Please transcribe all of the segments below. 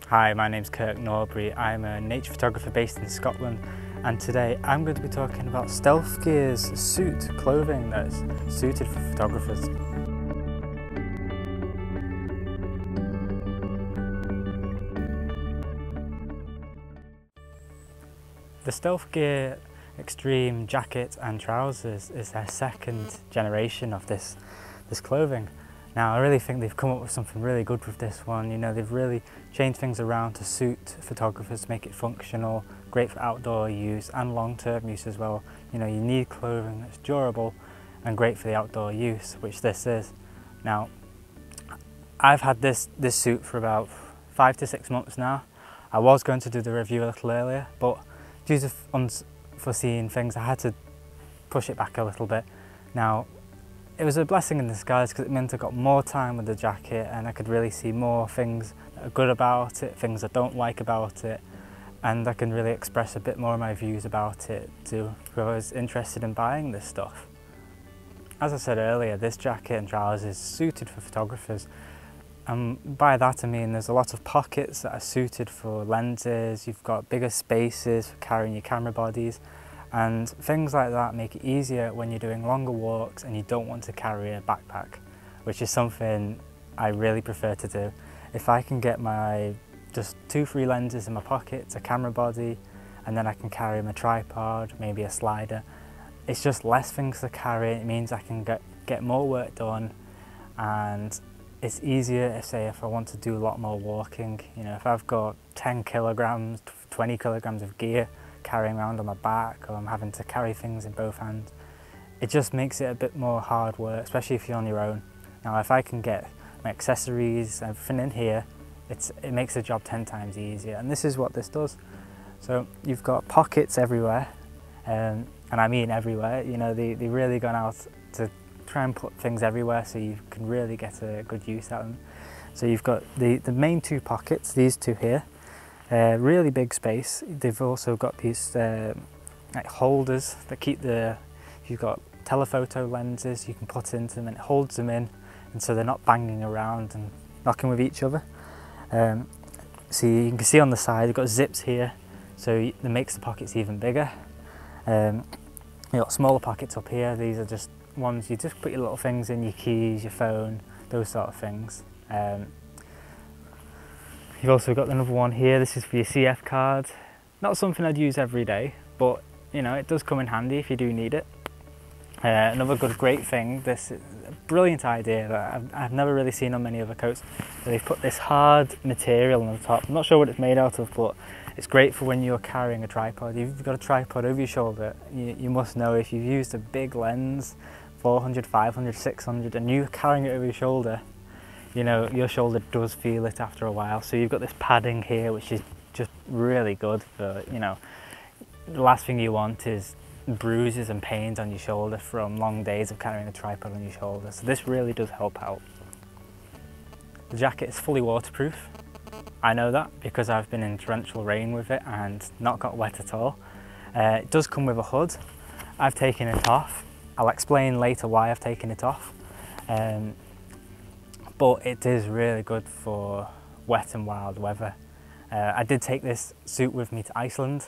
Hi, my name's Kirk Norbury. I'm a nature photographer based in Scotland, and today I'm going to be talking about Stealth Gear's suit clothing that's suited for photographers. The Stealth Gear Extreme jacket and trousers is their second generation of this clothing. Now I really think they've come up with something really good with this one. You know, they've really changed things around to suit photographers, to make it functional, great for outdoor use and long-term use as well. You know, you need clothing that's durable and great for the outdoor use, which this is. Now, I've had this suit for about 5 to 6 months now. I was going to do the review a little earlier, but due to unforeseen things, I had to push it back a little bit. Now, it was a blessing in disguise because it meant I got more time with the jacket and I could really see more things that are good about it, things I don't like about it, and I can really express a bit more of my views about it to whoever's interested in buying this stuff. As I said earlier, this jacket and trousers is suited for photographers, and by that I mean there's a lot of pockets that are suited for lenses, you've got bigger spaces for carrying your camera bodies, and things like that make it easier when you're doing longer walks and you don't want to carry a backpack, which is something I really prefer to do. If I can get my just 2-3 lenses in my pockets, a camera body, and then I can carry my tripod, maybe a slider, it's just less things to carry. It means I can get more work done, and it's easier if I want to do a lot more walking. You know, if I've got 10 kilograms, 20 kilograms of gear carrying around on my back, or I'm having to carry things in both hands, it just makes it a bit more hard work, especially if you're on your own. Now, if I can get my accessories, everything in here, it makes the job 10 times easier, and this is what this does. So you've got pockets everywhere, and I mean everywhere. You know, they've really gone out to try and put things everywhere so you can really get a good use out of them. So you've got the main 2 pockets, these 2 here, really big space. They've also got these like holders that keep if you've got telephoto lenses, you can put into them and it holds them in, and so they're not banging around and knocking with each other. So you can see on the side, you've got zips here, so it makes the pockets even bigger. You've got smaller pockets up here. These are just ones you just put your little things in, your keys, your phone, those sort of things. You've also got another one here. This is for your CF card. Not something I'd use every day, but you know, it does come in handy if you do need it. Another great thing, this is a brilliant idea that I've never really seen on many other coats. So they've put this hard material on the top. I'm not sure what it's made out of, but it's great for when you're carrying a tripod. If you've got a tripod over your shoulder, you must know if you've used a big lens, 400, 500, 600, and you're carrying it over your shoulder, you know, your shoulder does feel it after a while. So you've got this padding here, which is just really good for, you know, the last thing you want is bruises and pains on your shoulder from long days of carrying a tripod on your shoulder. So this really does help out. The jacket is fully waterproof. I know that because I've been in torrential rain with it and not got wet at all. It does come with a hood. I've taken it off. I'll explain later why I've taken it off. But it is really good for wet and wild weather. I did take this suit with me to Iceland.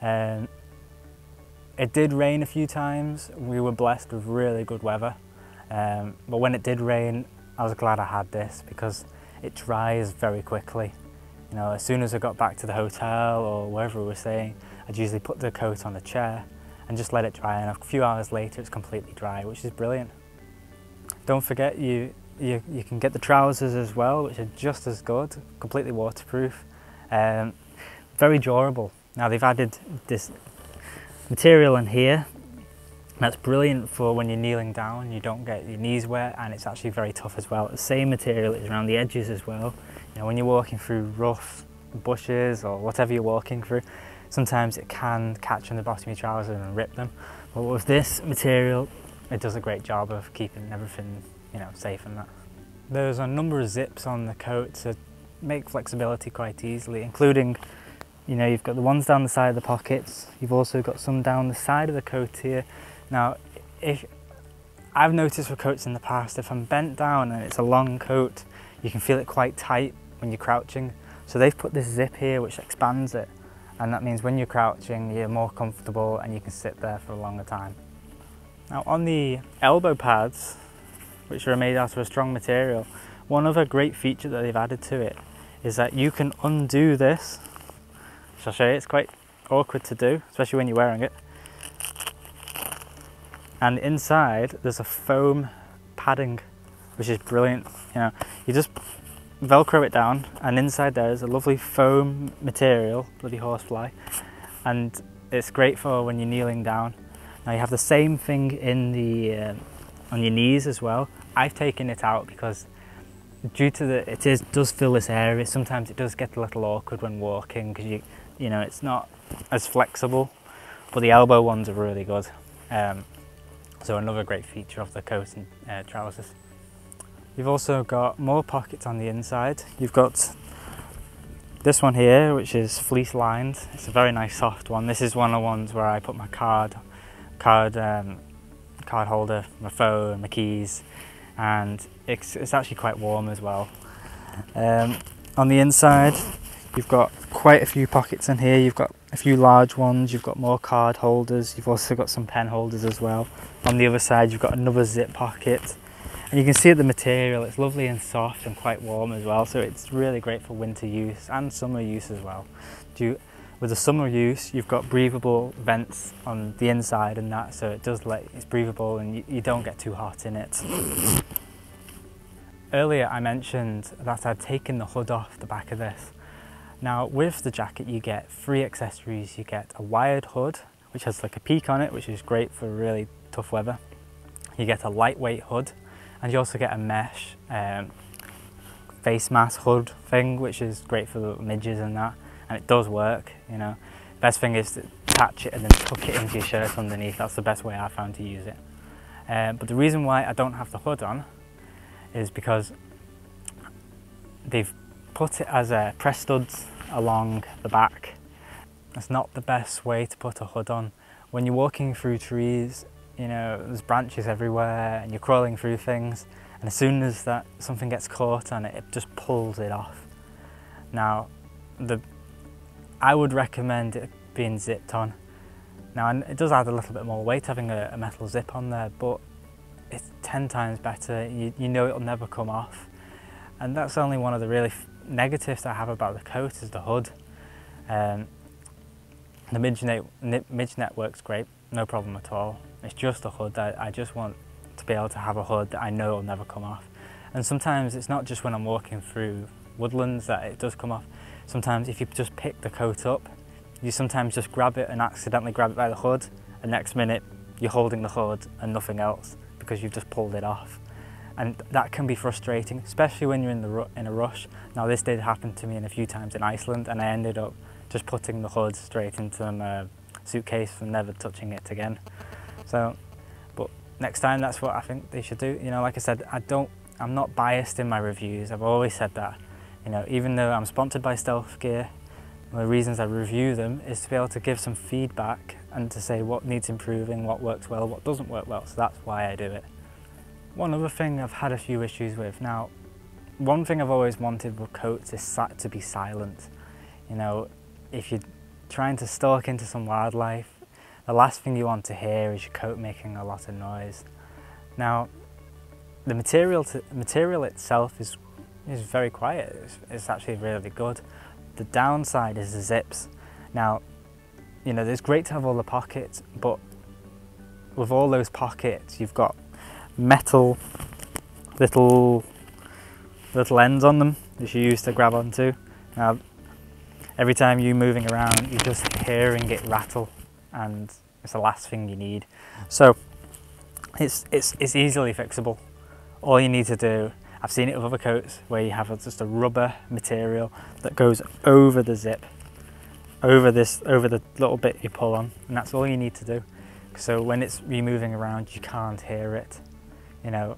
It did rain a few times. We were blessed with really good weather. But when it did rain, I was glad I had this because it dries very quickly. You know, as soon as I got back to the hotel or wherever we were staying, I'd usually put the coat on a chair and just let it dry, and a few hours later it's completely dry, which is brilliant. Don't forget you can get the trousers as well, which are just as good, completely waterproof, very durable. Now they've added this material in here that's brilliant for when you're kneeling down, you don't get your knees wet, and it's actually very tough as well. The same material is around the edges as well. You know, when you're walking through rough bushes or whatever you're walking through, sometimes it can catch on the bottom of your trousers and rip them. But with this material, it does a great job of keeping everything, you know, safe and that. There's a number of zips on the coat to make flexibility quite easily, including, you know, you've got the ones down the side of the pockets. You've also got some down the side of the coat here. Now, if I've noticed with coats in the past, if I'm bent down and it's a long coat, you can feel it quite tight when you're crouching. So they've put this zip here which expands it, and that means when you're crouching you're more comfortable and you can sit there for a longer time. Now on the elbow pads, which are made out of a strong material, one other great feature that they've added to it is that you can undo this, which I'll show you. It's quite awkward to do, especially when you're wearing it. And inside there's a foam padding, which is brilliant. You know, you just Velcro it down, and inside there is a lovely foam material, bloody horsefly, and it's great for when you're kneeling down. Now you have the same thing in the on your knees as well. I've taken it out because due to it does fill this area. Sometimes it does get a little awkward when walking because you know it's not as flexible, but the elbow ones are really good. So another great feature of the coat and trousers. You've also got more pockets on the inside. You've got this one here, which is fleece lined. It's a very nice soft one. This is one of the ones where I put my card holder, my phone, my keys, and it's actually quite warm as well. On the inside, you've got quite a few pockets in here. You've got a few large ones, you've got more card holders, you've also got some pen holders as well. On the other side you've got another zip pocket, and you can see the material, it's lovely and soft and quite warm as well, so it's really great for winter use and summer use as well. With the summer use you've got breathable vents on the inside and that, so it's breathable and you don't get too hot in it. Earlier I mentioned that I'd taken the hood off the back of this. Now with the jacket you get 3 accessories. You get a wired hood which has like a peak on it, which is great for really tough weather. You get a lightweight hood, and you also get a mesh face mask hood thing, which is great for the midges and that, and it does work, you know. Best thing is to attach it and then tuck it into your shirt underneath. That's the best way I found to use it. But the reason why I don't have the hood on is because they've put it as press studs along the back. That's not the best way to put a hood on. When you're walking through trees, you know, there's branches everywhere and you're crawling through things, and as soon as something gets caught on it, it just pulls it off. Now, I would recommend it being zipped on. Now, it does add a little bit more weight having a metal zip on there, but it's 10 times better. You know it'll never come off. And that's only one of the really negatives I have about the coat is the hood. The midge net works great, no problem at all. It's just a hood. I just want to be able to have a hood that I know will never come off. And sometimes it's not just when I'm walking through woodlands that it does come off. Sometimes if you just pick the coat up, you sometimes just grab it and accidentally grab it by the hood, and next minute you're holding the hood and nothing else because you've just pulled it off. And that can be frustrating, especially when you're in a rush. Now this did happen to me a few times in Iceland, and I ended up just putting the hood straight into my suitcase and never touching it again. So, but next time that's what I think they should do. You know, like I said, I'm not biased in my reviews. I've always said that. You know, even though I'm sponsored by Stealth Gear, one of the reasons I review them is to be able to give some feedback and to say what needs improving, what works well, what doesn't work well. So that's why I do it. One other thing I've had a few issues with. Now, one thing I've always wanted with coats is to be silent. You know, if you're trying to stalk into some wildlife, the last thing you want to hear is your coat making a lot of noise. Now, the material itself is very quiet. It's actually really good. The downside is the zips. Now, you know, it's great to have all the pockets, but with all those pockets, you've got metal little ends on them which you use to grab onto. Now, every time you're moving around, you're just hearing it rattle, and it's the last thing you need. So it's easily fixable. All you need to do, I've seen it with other coats where you have just a rubber material that goes over the zip, over the little bit you pull on, and that's all you need to do. So when you're moving around, you can't hear it, you know.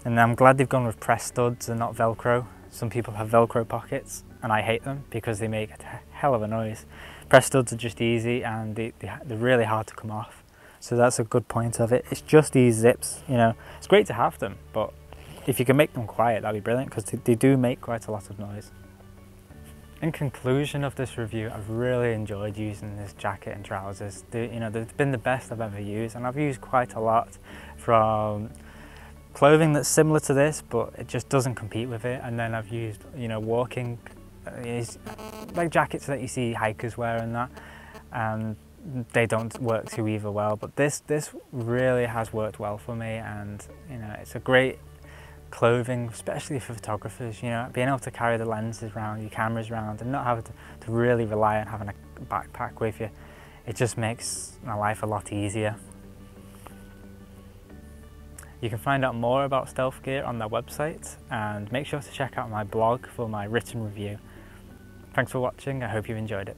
And I'm glad they've gone with press studs and not Velcro. Some people have Velcro pockets, and I hate them because they make a hell of a noise. Press studs are just easy, and they're really hard to come off. So that's a good point of it. It's just these zips, you know. It's great to have them, but if you can make them quiet, that'd be brilliant, because they do make quite a lot of noise. In conclusion of this review, I've really enjoyed using this jacket and trousers. They've been the best I've ever used, and I've used quite a lot from clothing that's similar to this, but it just doesn't compete with it. And then I've used, walking, like jackets that you see hikers wear and that, and they don't work too either well. But this really has worked well for me, and it's a great clothing, especially for photographers. Being able to carry the lenses around, your cameras around, and not having to really rely on having a backpack with you, it just makes my life a lot easier. You can find out more about stealth gear on their website, and make sure to check out my blog for my written review. Thanks for watching, I hope you enjoyed it.